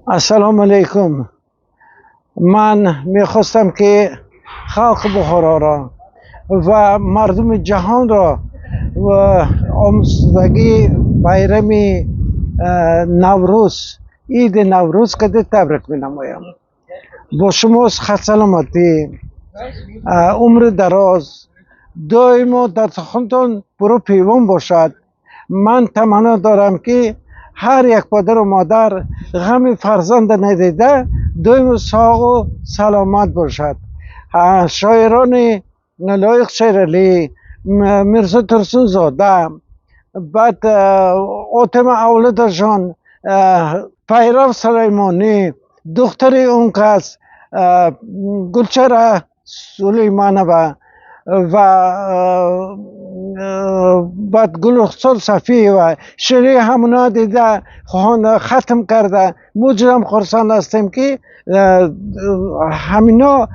السلام علیکم. من میخواستم که خلق بخارا را و مردم جهان را و آموزدگی بیرم نوروز، عید نوروز که تبریک می نمایم. با شما خط سلامتی، عمر دراز، دائما در سخنتان برو پیوان باشد. من تمنا دارم که هر یک پدر و مادر غم فرزند ندیده دائما ساق و سلامت باشد. شاعران لایق شیرعلی، میرزا ترسون زاده، بعد آتم اولادشان، پیرو سلیمانی، دختر اون کس گلچهره سلیمانوه و بعد گل رخسار صفی و شعری همونا دیده ختم کرده. مجرم خرسند هستیم که همینا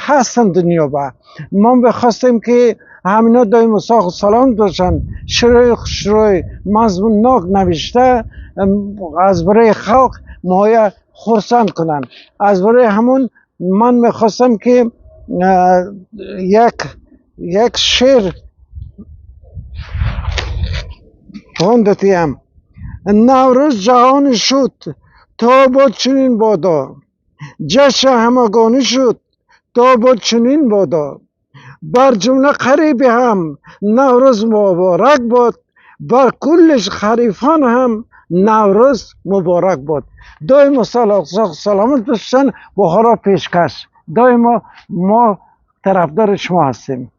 هستن دنیا با ما. بخواستیم که همینا دایم ساق و سلام باشن. شروع مضمون ناک نوشته از برای خلق مایه خرسند کنن. از برای همون من میخواستم که یک شعر خوندتیم. نوروز جهان شد تا بود چنین بادا، جشن همگانی شد تا بود چنین بادا. بر جمله قریب هم نوروز مبارک باد، بر کلش خریفان هم نوروز مبارک باد. دائما سلامت باشن. بخارا پیشکش. دائما ما طرفدار شما هستیم.